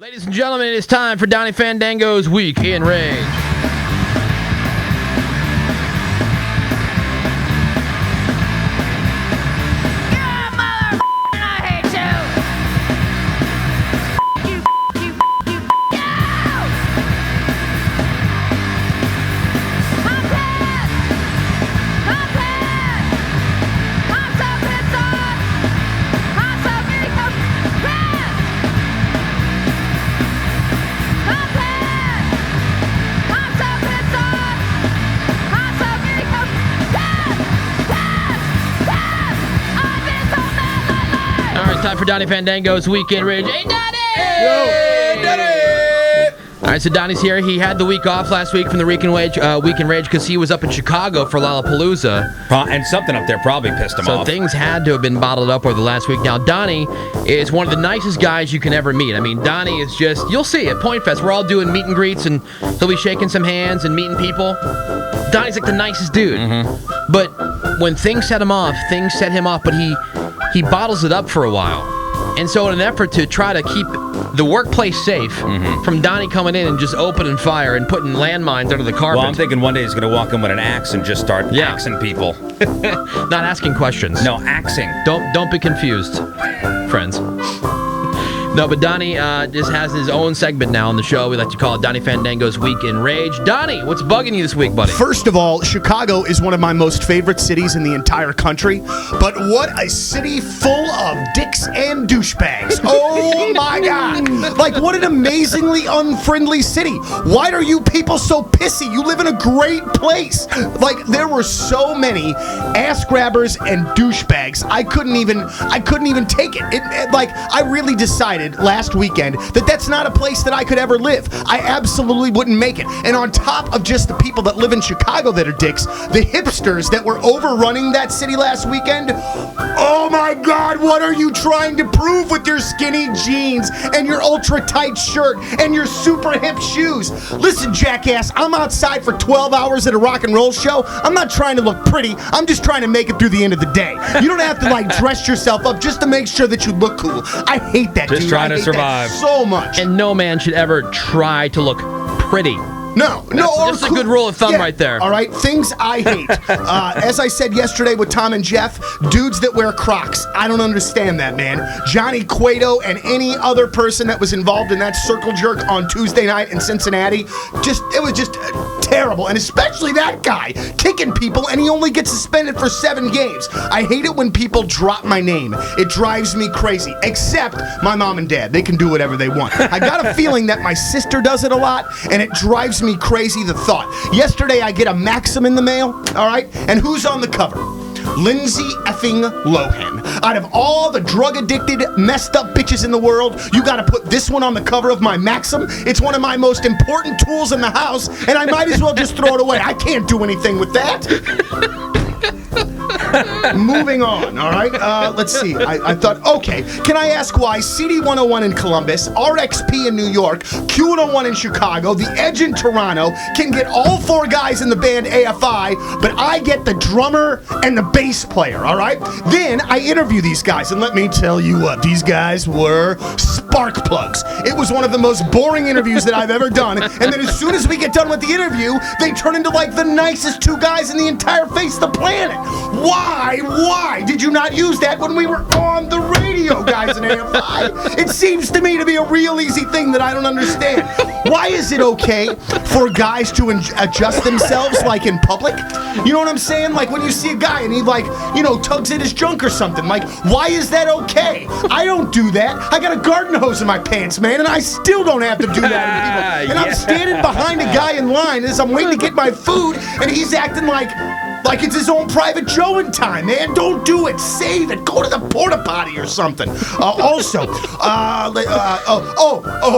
Ladies and gentlemen, it is time for Donnie Fandango's Week in Rage. Time for Donnie Fandango's Week in Rage. Hey, Donnie! Yo, Donnie! All right, so Donnie's here. He had the week off last week from the Week in Rage because he was up in Chicago for Lollapalooza. And something up there probably pissed him off. So things had to have been bottled up over the last week. Now, Donnie is one of the nicest guys you can ever meet. I mean, Donnie is just, you'll see at Point Fest, we're all doing meet and greets, and he'll be shaking some hands and meeting people. Donnie's like the nicest dude. Mm-hmm. But when things set him off, but he bottles it up for a while. And so in an effort to try to keep the workplace safe from Donnie coming in and just opening fire and putting landmines under the carpet. Well, I'm thinking one day he's going to walk in with an axe and just start axing people. Not asking questions. No, axing. Don't be confused, friends. No, but Donnie just has his own segment now on the show. We like to call it Donnie Fandango's Week in Rage. Donnie, what's bugging you this week, buddy? First of all, Chicago is one of my most favorite cities in the entire country. But what a city full of dicks and douchebags. Oh, my God. Like, what an amazingly unfriendly city. Why are you people so pissy? You live in a great place. Like, there were so many ass grabbers and douchebags. I couldn't even take it. I really decided last weekend that that's not a place that I could ever live. I absolutely wouldn't make it. And on top of just the people that live in Chicago that are dicks, the hipsters that were overrunning that city last weekend, oh my God, what are you trying to prove with your skinny jeans and your ultra tight shirt and your super hip shoes? Listen, jackass, I'm outside for 12 hours at a rock and roll show. I'm not trying to look pretty. I'm just trying to make it through the end of the day. You don't have to dress yourself up just to make sure that you look cool. I hate that, dude. Trying to survive so much. And no man should ever try to look pretty. No. That's a good rule of thumb right there. All right, things I hate. As I said yesterday with Tom and Jeff, dudes that wear Crocs. I don't understand that, man. Johnny Cueto and any other person that was involved in that circle jerk on Tuesday night in Cincinnati, it was just terrible. And especially that guy kicking people, and he only gets suspended for 7 games. I hate it when people drop my name. It drives me crazy. Except my mom and dad. They can do whatever they want. I got a feeling that my sister does it a lot, and it drives me crazy, the thought. Yesterday I get a Maxim in the mail, all right? And who's on the cover? Lindsay effing Lohan. Out of all the drug-addicted, messed up bitches in the world, you gotta put this one on the cover of my Maxim. It's one of my most important tools in the house, and I might as well just throw it away. I can't do anything with that. Moving on, all right? Let's see. I thought, okay, can I ask why CD101 in Columbus, RXP in New York, Q101 in Chicago, The Edge in Toronto can get all 4 guys in the band AFI, but I get the drummer and the bass player, all right? Then I interview these guys, and let me tell you what, these guys were spark plugs. It was one of the most boring interviews that I've ever done, and then as soon as we get done with the interview, they turn into the nicest 2 guys in the entire face of the planet. Why did you not use that when we were on the radio, guys in AFI? It seems to me to be a real easy thing that I don't understand. Why is it okay for guys to adjust themselves in public? You know what I'm saying? When you see a guy and he tugs at his junk or something. Why is that okay? I don't do that. I got a garden hose in my pants, man, and I still don't have to do that to people. And I'm standing behind a guy in line as I'm waiting to get my food, and he's acting like it's his own private showing time, man. Don't do it. Save it. Go to the porta potty or something.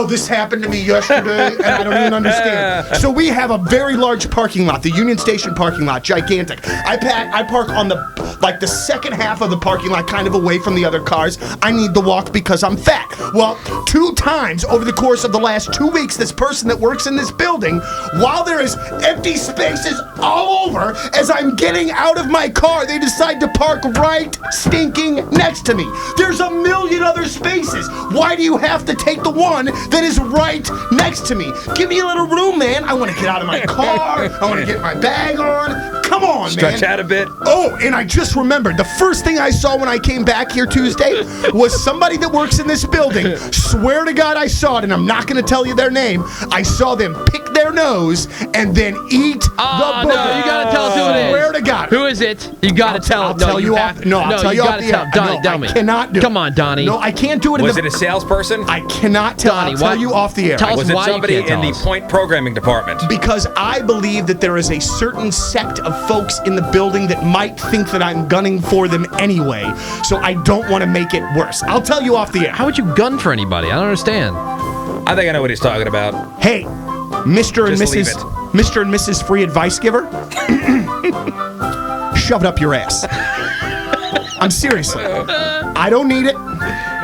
This happened to me yesterday, and I don't even understand. So we have a very large parking lot, the Union Station parking lot, gigantic. I park on the second half of the parking lot, kind of away from the other cars. I need the walk because I'm fat. Well, 2 times over the course of the last 2 weeks, this person that works in this building, while there is empty spaces all over, as I'm getting out of my car, they decide to park right stinking next to me. There's a million other spaces. Why do you have to take the one that is right next to me? Give me a little room, man. I want to get out of my car. I want to get my bag on. Come on, Stretch man. out a bit. Oh, and I just remembered, the first thing I saw when I came back here Tuesday was somebody that works in this building. Swear to God I saw it, and I'm not going to tell you their name. I saw them pick their nose and then eat the booger. No, you got to tell us who it is. Swear to God. Who is it? You got to tell. I'll tell you off. No, I'll tell you off the air. Donnie, No, tell me. I cannot do it. Come on, Donnie. No, I can't do it. Was it a salesperson? I cannot tell. Donnie, I'll tell you off the air. Tell us Was it why you somebody can't in tell the us. point programming department? Because I believe that there is a certain sect of folks in the building that might think that I'm gunning for them anyway, so I don't want to make it worse. I'll tell you off the air. How would you gun for anybody? I don't understand. I think I know what he's talking about. Hey, Mr. and Just leave Mrs. it. Mr. and Mrs. Free Advice Giver, shove it up your ass. I'm seriously. I don't need it.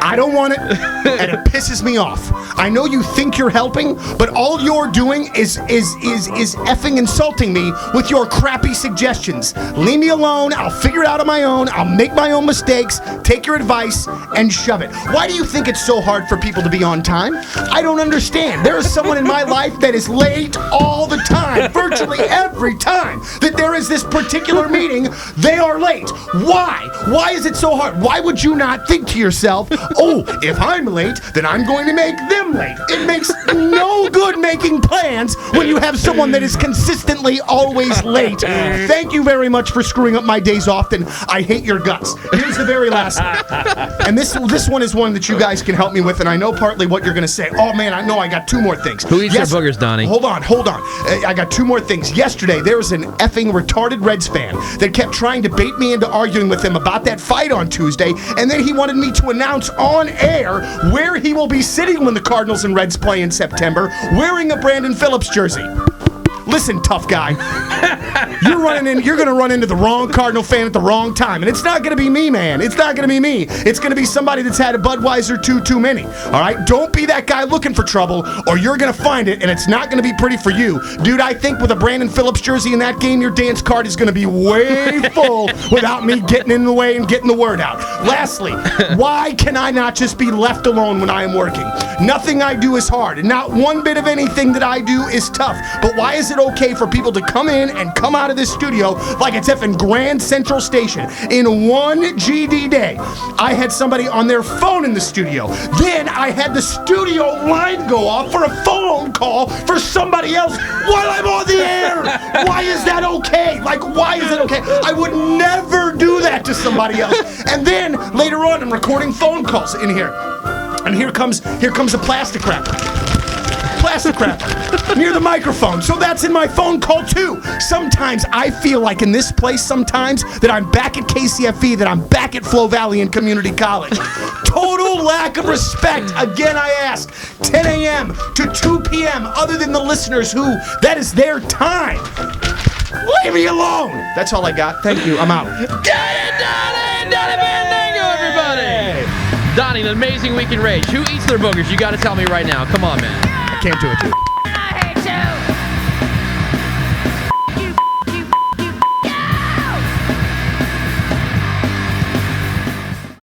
I don't want it, and it pisses me off. I know you think you're helping, but all you're doing is effing insulting me with your crappy suggestions. Leave me alone. I'll figure it out on my own. I'll make my own mistakes. Take your advice and shove it. Why do you think it's so hard for people to be on time? I don't understand. There is someone in my life that is late all the time, virtually every time that there is this particular meeting, they are late. Why? Why is it so hard? Why would you not think to yourself, oh, if I'm late, then I'm going to make them late. It makes no good making plans when you have someone that is consistently always late. Thank you very much for screwing up my days off, and I hate your guts. Here's the very last one. And this one is one that you guys can help me with, and I know partly what you're going to say. Oh, man, I know I got two more things. Who eats their boogers, Donnie? Hold on. I got two more things. Yesterday, there was an effing retarded Reds fan that kept trying to bait me into arguing with him about that fight on Tuesday, and then he wanted me to announce on air where he will be sitting when the Cardinals and Reds play in September, wearing a Brandon Phillips jersey. Listen, tough guy, you're going to run into the wrong Cardinal fan at the wrong time. And it's not going to be me, man. It's not going to be me. It's going to be somebody that's had a Budweiser too many. All right? Don't be that guy looking for trouble, or you're going to find it, and it's not going to be pretty for you. Dude, I think with a Brandon Phillips jersey in that game, your dance card is going to be way full without me getting in the way and getting the word out. Lastly, why can I not just be left alone when I am working? Nothing I do is hard, and not one bit of anything that I do is tough. But why is it okay for people to come in and come out of this studio like it's effing Grand Central Station? In one GD day, I had somebody on their phone in the studio. Then I had the studio line go off for a phone call for somebody else while I'm on the air. Why is that okay? Like, why is it okay? I would never do that to somebody else. And then later on, I'm recording phone calls in here. And here comes a plastic wrapper. Plastic wrapper near the microphone. So that's in my phone call too. Sometimes I feel like in this place sometimes that I'm back at KCFE, that I'm back at Flow Valley and Community College. Total lack of respect. Again, I ask, 10 a.m. to 2 p.m. other than the listeners who, that is their time. Leave me alone. That's all I got. Thank you. I'm out. Donnie Fandango, everybody! Donnie, an amazing week in rage. Who eats their boogers? You got to tell me right now. Come on, man. I can't do it, dude.